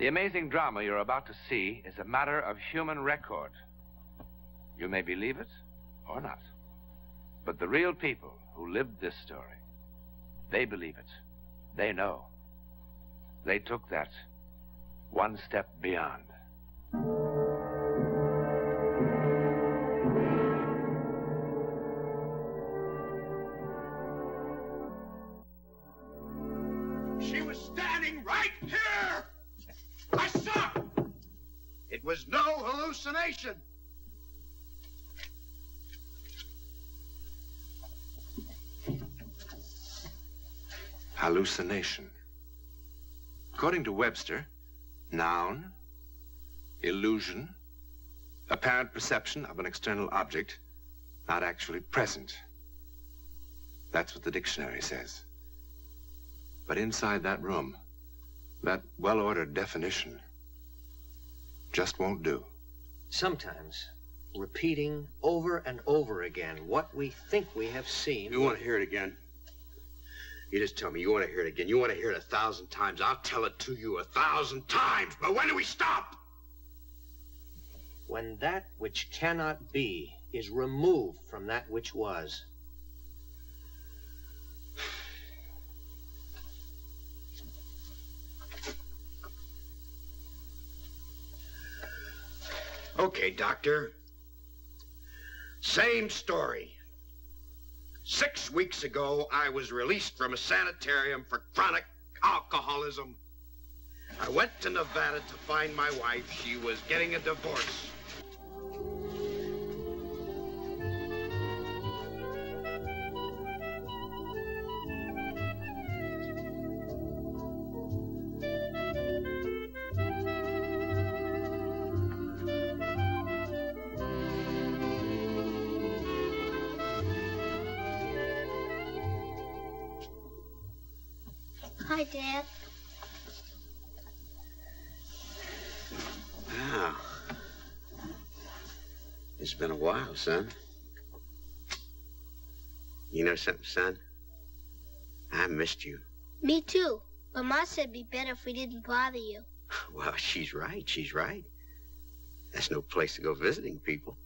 The amazing drama you're about to see is a matter of human record. You may believe it or not, but the real people who lived this story, they believe it. They know. They took that one step beyond. She was standing right here! I saw her! It was no hallucination. Hallucination. According to Webster, noun, illusion, apparent perception of an external object, not actually present. That's what the dictionary says. But inside that room, that well-ordered definition just won't do. Sometimes, repeating over and over again what we think we have seen... You want to hear it again? You just tell me you want to hear it again. You want to hear it 1,000 times. I'll tell it to you 1,000 times. But when do we stop? When that which cannot be is removed from that which was. Okay, Doctor. Same story. 6 weeks ago, I was released from a sanitarium for chronic alcoholism. I went to Nevada to find my wife. She was getting a divorce. Hi, Dad. Wow. It's been a while, son. You know something, son? I missed you. Me too. But Ma said it'd be better if we didn't bother you. Well, she's right. She's right. That's no place to go visiting people.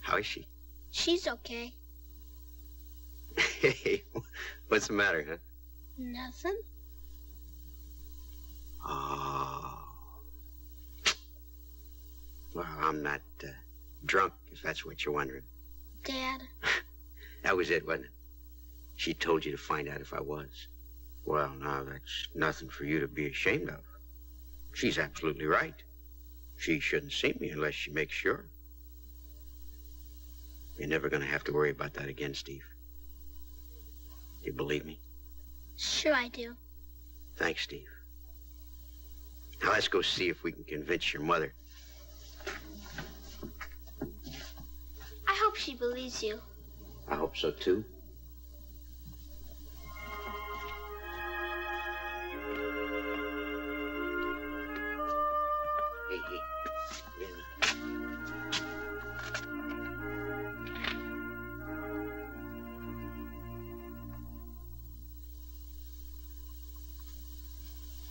How is she? She's okay. Hey, what's the matter, huh? Nothing. Oh. Well, I'm not drunk, if that's what you're wondering. Dad. That was it, wasn't it? She told you to find out if I was. Well, now, that's nothing for you to be ashamed of. She's absolutely right. She shouldn't see me unless she makes sure. You're never going to have to worry about that again, Steve. You believe me? Sure I do. Thanks, Steve. Now let's go see if we can convince your mother. I hope she believes you. I hope so, too. Hey, hey. Wait a minute.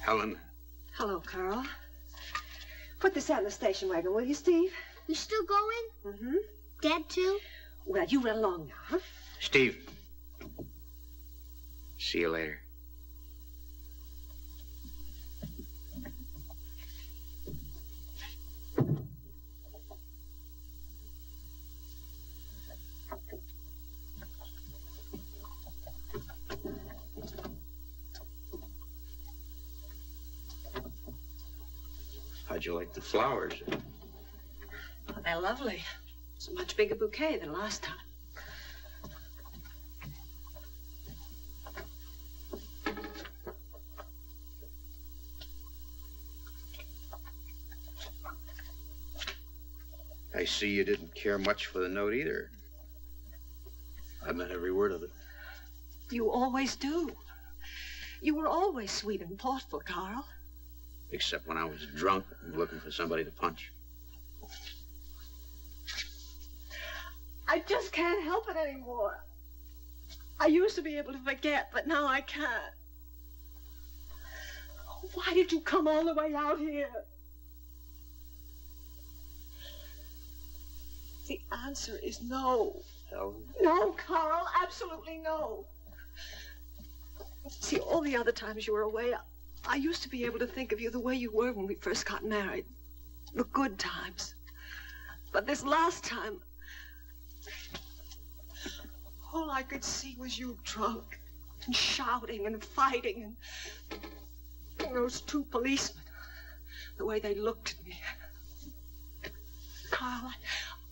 Helen. Hello, Carl. Put this out in the station wagon, will you, Steve? You still going? Mm-hmm. Dad, too? Well, you run along now, huh? Steve. See you later. How'd you like the flowers? They're lovely. It's a much bigger bouquet than last time. I see you didn't care much for the note either. I meant every word of it. You always do. You were always sweet and thoughtful, Carl. Except when I was drunk and looking for somebody to punch. I just can't help it anymore. I used to be able to forget, but now I can't. Why Why did you come all the way out here? The answer is no. Helen? No, Carl, absolutely no. See, all the other times you were away, I used to be able to think of you the way you were when we first got married. The good times. But this last time, all I could see was you drunk and shouting and fighting and those two policemen, the way they looked at me. Carl,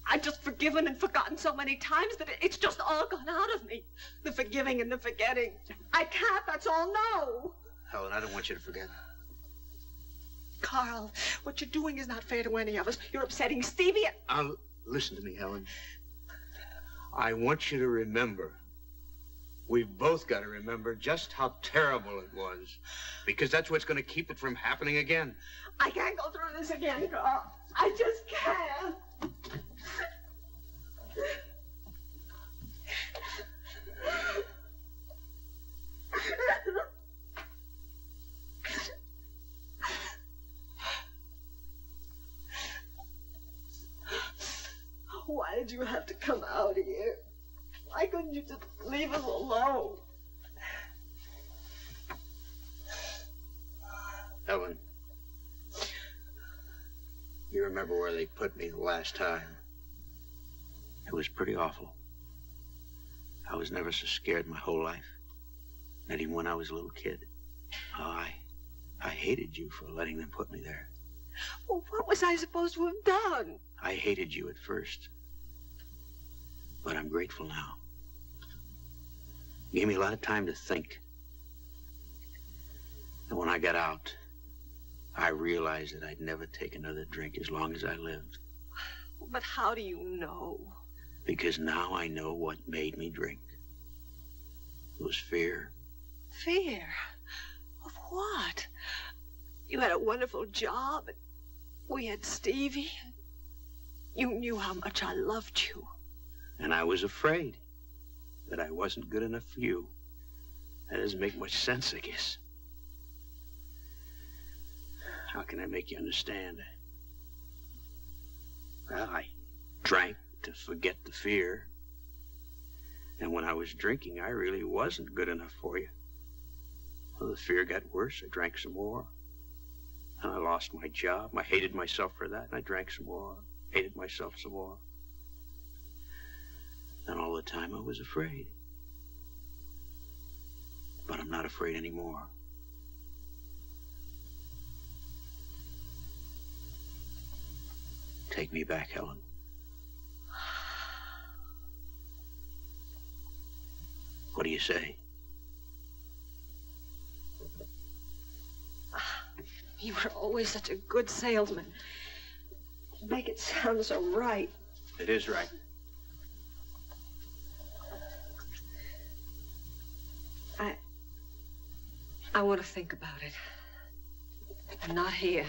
I've just forgiven and forgotten so many times that it's just all gone out of me. The forgiving and the forgetting. I can't, that's all, no. Helen, I don't want you to forget. Carl, what you're doing is not fair to any of us. You're upsetting Stevie and... Listen to me, Helen. I want you to remember. We've both got to remember just how terrible it was. Because that's what's going to keep it from happening again. I can't go through this again, Carl. I just can't. Why did you have to come out here? Why couldn't you just leave us alone? Helen, you remember where they put me the last time? It was pretty awful. I was never so scared my whole life. Not even when I was a little kid. Oh, I hated you for letting them put me there. Well, what was I supposed to have done? I hated you at first. But I'm grateful now. You gave me a lot of time to think. And when I got out, I realized that I'd never take another drink as long as I lived. But how do you know? Because now I know what made me drink. It was fear. Fear? Of what? You had a wonderful job, and we had Stevie. You knew how much I loved you. And I was afraid that I wasn't good enough for you. That doesn't make much sense, I guess. How can I make you understand? Well, I drank to forget the fear. And when I was drinking, I really wasn't good enough for you. Well, the fear got worse. I drank some more. And I lost my job. I hated myself for that. And I drank some more. Hated myself some more. And all the time I was afraid. But I'm not afraid anymore. Take me back, Helen. What do you say? You were always such a good salesman. You make it sound so right. It is right. I want to think about it. I'm not here.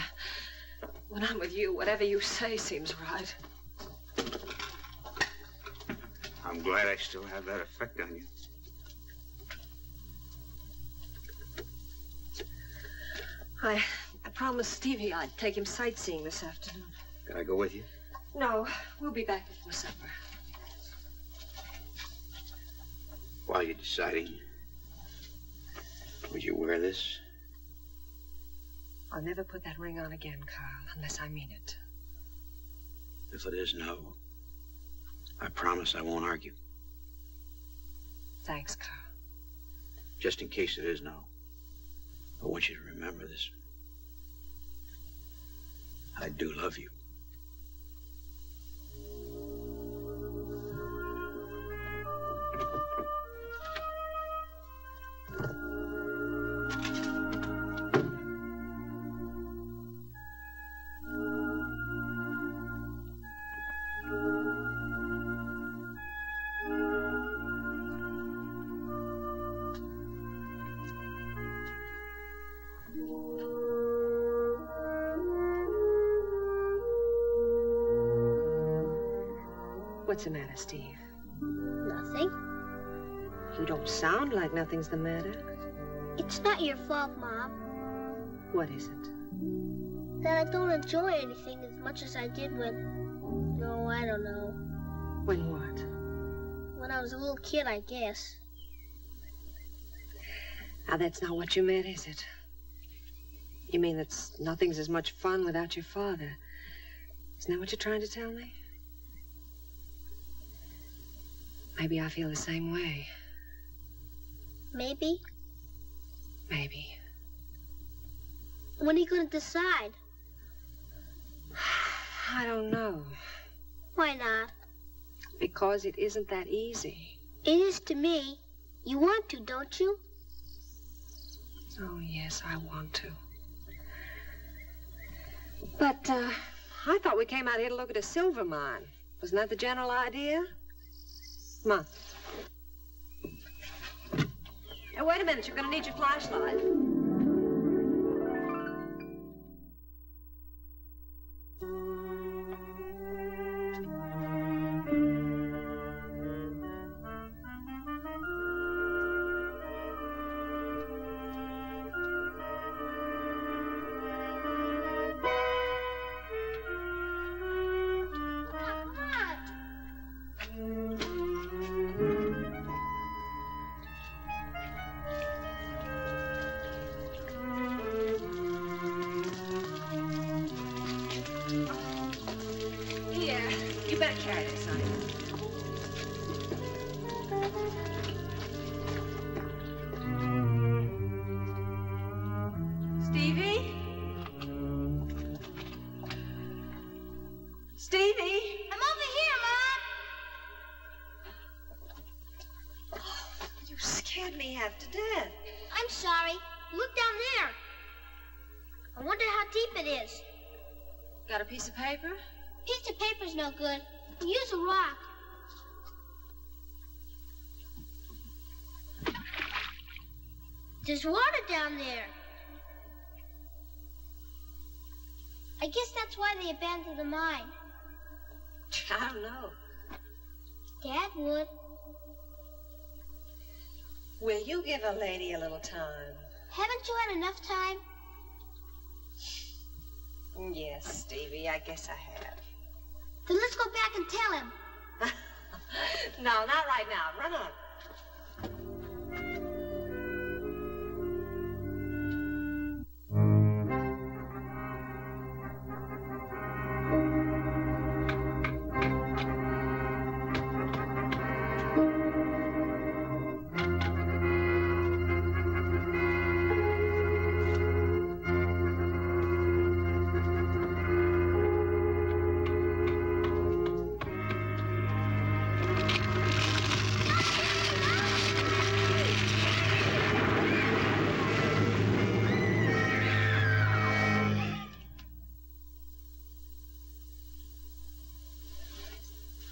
When I'm with you, whatever you say seems right. I'm glad I still have that effect on you. I promised Stevie I'd take him sightseeing this afternoon. Can I go with you? No, we'll be back before supper. While you're deciding, would you wear this? I'll never put that ring on again, Carl, unless I mean it. If it is no, I promise I won't argue. Thanks, Carl. Just in case it is no, I want you to remember this. I do love you. What's the matter, Steve? Nothing. You don't sound like nothing's the matter. It's not your fault, Mom. What is it? That I don't enjoy anything as much as I did when... No, I don't know. When what? When I was a little kid, I guess. Now, that's not what you meant, is it? You mean that nothing's as much fun without your father. Isn't that what you're trying to tell me? Maybe I feel the same way. Maybe? Maybe. When are you going to decide? I don't know. Why not? Because it isn't that easy. It is to me. You want to, don't you? Oh, yes, I want to. But, I thought we came out here to look at a silver mine. Wasn't that the general idea? Come on. Hey, wait a minute. You're going to need your flashlight. Carry this, honey. Stevie? Stevie? I'm over here, Mom. Oh, you scared me half to death. I'm sorry. Look down there. I wonder how deep it is. Got a piece of paper? Piece of paper's no good. Use a rock. There's water down there. I guess that's why they abandoned the mine. I don't know. Dad would. Will you give a lady a little time? Haven't you had enough time? Yes, Stevie, I guess I have. Then let's go back and tell him. No, not right now. Run on.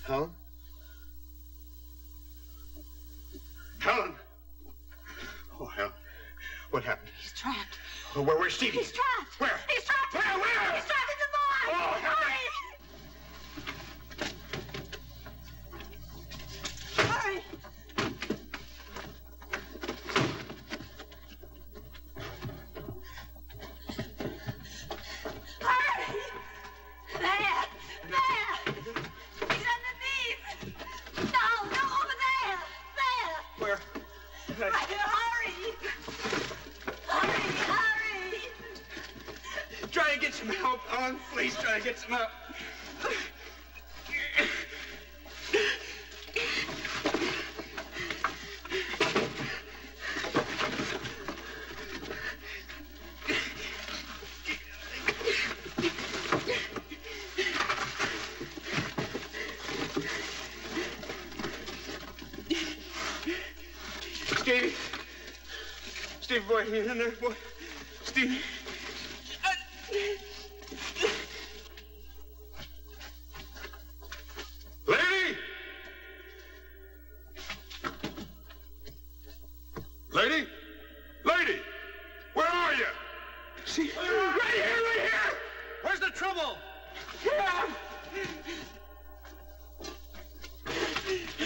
Helen? Helen! Oh, Helen. What happened? He's trapped. Oh, where's Stevie? He's trapped. Where? He's trapped. Where? He's trapped in the barn. Oh, Helen! Hurry. Hurry. There. He's underneath. No, over there. There. Where? Right here, hurry. Hurry. Try to get some help, Helen. Please try to get some help. Stevie. Stevie, boy, you in there, boy? Stevie. Lady! Lady? Lady! Where are you? See? Right here! Where's the trouble? Here!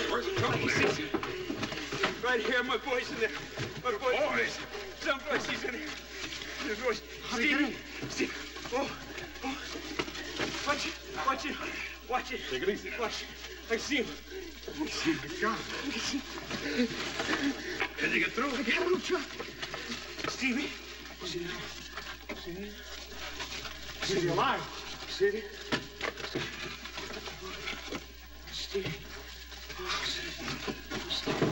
Where's the trouble? Right here, my boy's in there. My boy's someplace he's in here. His voice. Stevie. Watch it. Take it easy. Watch it. I see him. I see him. Good job. Can you get through? I got him, Chuck. Stevie. Stevie. Stevie. Stevie alive. Stevie. Stevie. Oh, Stevie.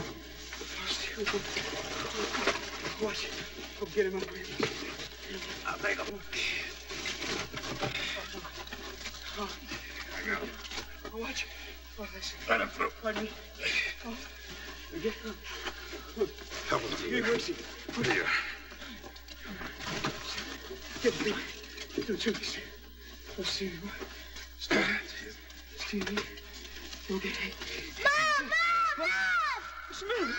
Stevie. Watch it. Go get him up here. I'll take him. Oh. I got him. Watch. Oh, listen. Let him through. Pardon me. Oh. Get him. Help him through. Give me mercy. Here. Get him. Do it to me, Stevie. Oh, Stevie. Stevie. Okay. Mom! Mom! Mom!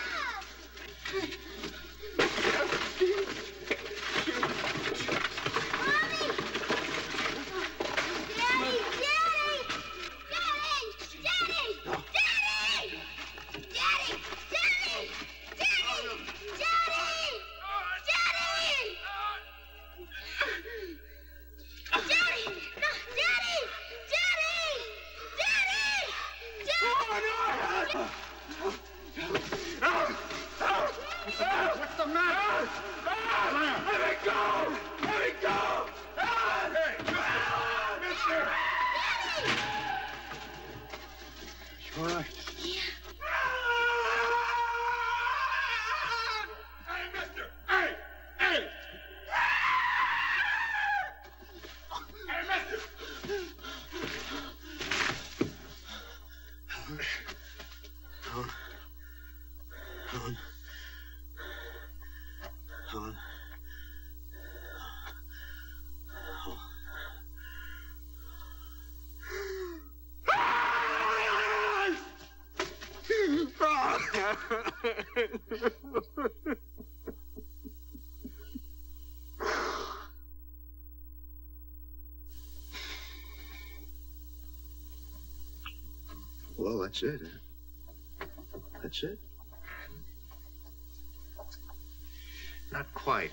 What's the matter? What's the matter? Let me go! Let me go! Hey! Mister! You all right? Hey, mister! Hey! Hey! Hey, mister! Well, that's it. That's it. Not quite.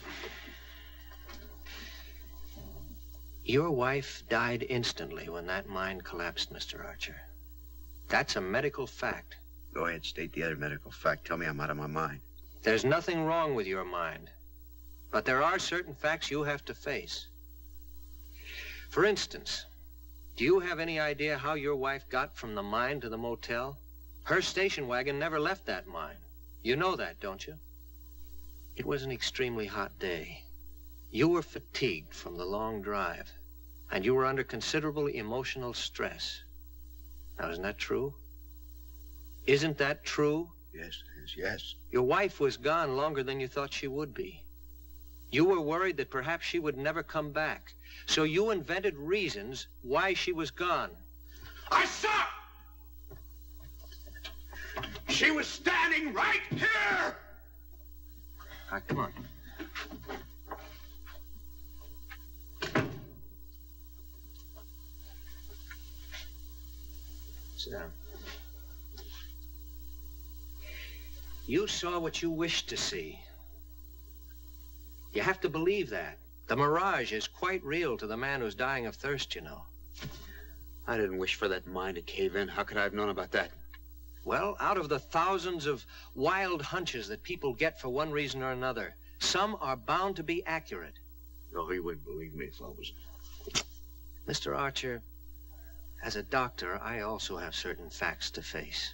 Your wife died instantly when that mine collapsed, Mr. Archer. That's a medical fact. Go ahead, state the other medical fact. Tell me I'm out of my mind. There's nothing wrong with your mind. But there are certain facts you have to face. For instance, do you have any idea how your wife got from the mine to the motel? Her station wagon never left that mine. You know that, don't you? It was an extremely hot day. You were fatigued from the long drive, and you were under considerable emotional stress. Now, isn't that true? Isn't that true? Yes, yes, yes. Your wife was gone longer than you thought she would be. You were worried that perhaps she would never come back, so you invented reasons why she was gone. I saw! She was standing right here! All right, come on. Sit down. You saw what you wished to see. You have to believe that. The mirage is quite real to the man who's dying of thirst, you know. I didn't wish for that mine to cave in. How could I have known about that? Well, out of the thousands of wild hunches that people get for one reason or another, some are bound to be accurate. No, he wouldn't believe me if I was... Mr. Archer, as a doctor, I also have certain facts to face.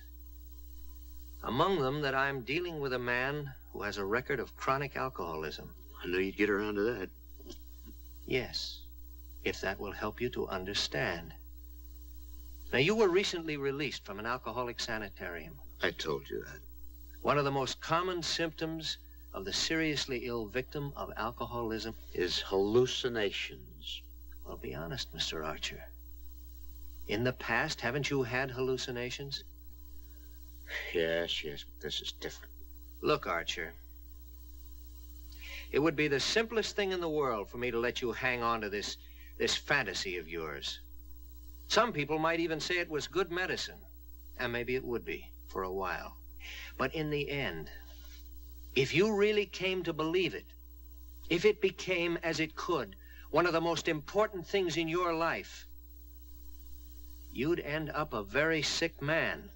Among them, that I'm dealing with a man who has a record of chronic alcoholism. I knew you'd get around to that. Yes, if that will help you to understand. Now, you were recently released from an alcoholic sanitarium. I told you that. One of the most common symptoms of the seriously ill victim of alcoholism is hallucinations. Well, be honest, Mr. Archer. In the past, haven't you had hallucinations? Yes, yes, but this is different. Look, Archer, it would be the simplest thing in the world for me to let you hang on to this fantasy of yours. Some people might even say it was good medicine, and maybe it would be for a while. But in the end, if you really came to believe it, if it became, as it could, one of the most important things in your life, you'd end up a very sick man.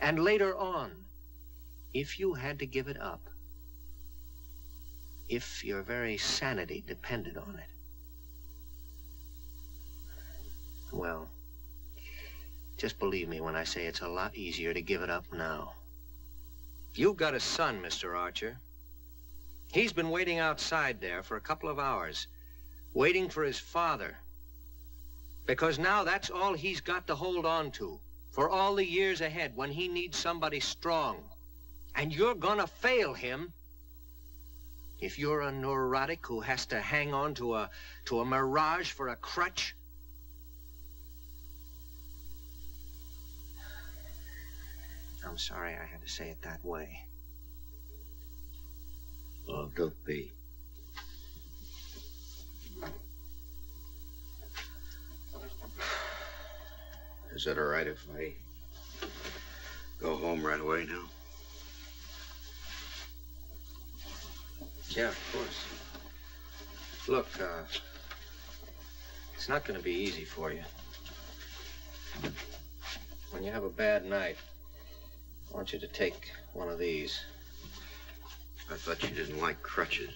And later on, if you had to give it up, if your very sanity depended on it, well, just believe me when I say it's a lot easier to give it up now. You've got a son, Mr. Archer. He's been waiting outside there for a couple of hours, waiting for his father. Because now that's all he's got to hold on to for all the years ahead when he needs somebody strong. And you're gonna fail him if you're a neurotic who has to hang on to a mirage for a crutch. I'm sorry I had to say it that way. Oh, don't be. Is that all right if I go home right away now? Yeah, of course. Look, it's not going to be easy for you. When you have a bad night, I want you to take one of these. I thought you didn't like crutches.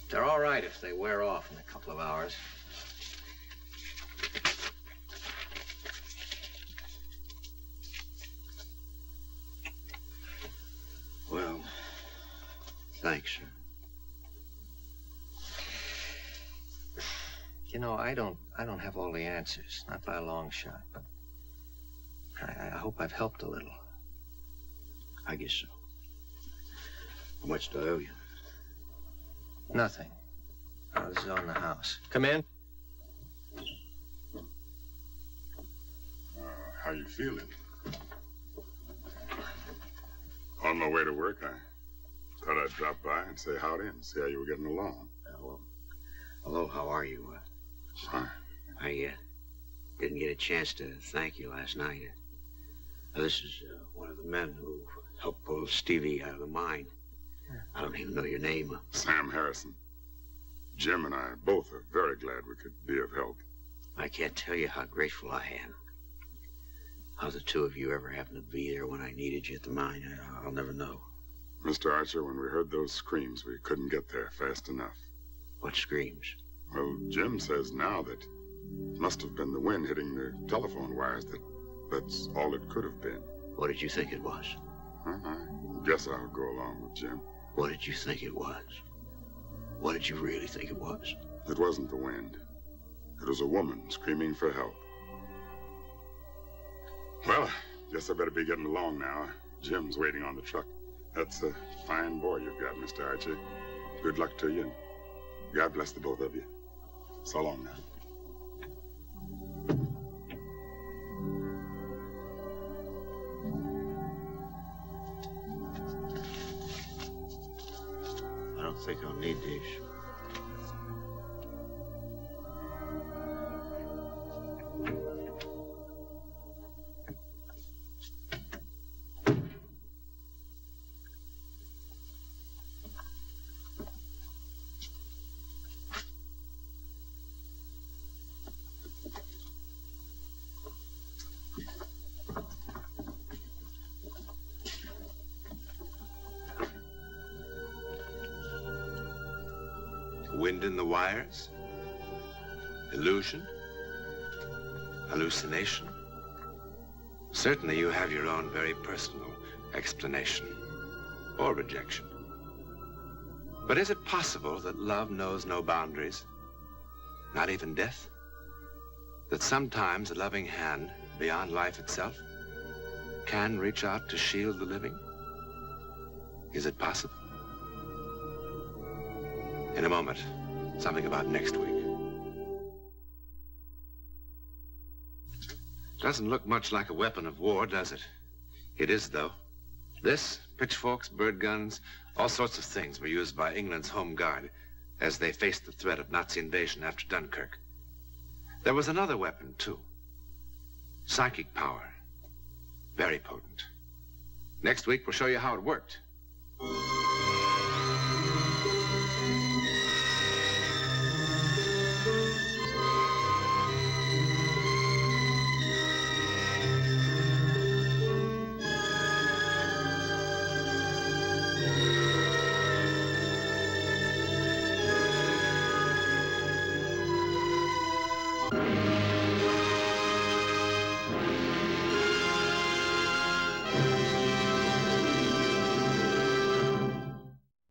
They're all right if they wear off in a couple of hours. Well, thanks, sir. You know, I don't have all the answers, not by a long shot, but I hope I've helped a little. I guess so. How much do I owe you? Nothing. Oh, this is on the house. Come in. How you feeling? On my way to work, I thought I'd drop by and say howdy and see how you were getting along. Well, hello, how are you? Fine. I didn't get a chance to thank you last night. This is one of the men who helped pull Stevie out of the mine. I don't even know your name. Sam Harrison. Jim and I both are very glad we could be of help. I can't tell you how grateful I am. How the two of you ever happened to be there when I needed you at the mine, I'll never know. Mr. Archer, when we heard those screams, we couldn't get there fast enough. What screams? Well, Jim says now that it must have been the wind hitting the telephone wires. That's all it could have been. What did you think it was? I guess I'll go along with Jim. What did you think it was? What did you really think it was? It wasn't the wind. It was a woman screaming for help. Well, guess I better be getting along now. Jim's waiting on the truck. That's a fine boy you've got, Mr. Archer. Good luck to you, and God bless the both of you. So long now. I don't think I'll need these. Wind in the wires? Illusion? Hallucination? Certainly you have your own very personal explanation or rejection. But is it possible that love knows no boundaries? Not even death? That sometimes a loving hand, beyond life itself, can reach out to shield the living? Is it possible? In a moment, something about next week. Doesn't look much like a weapon of war, does it? It is, though. This, pitchforks, bird guns, all sorts of things were used by England's Home Guard as they faced the threat of Nazi invasion after Dunkirk. There was another weapon, too. Psychic power. Very potent. Next week, we'll show you how it worked.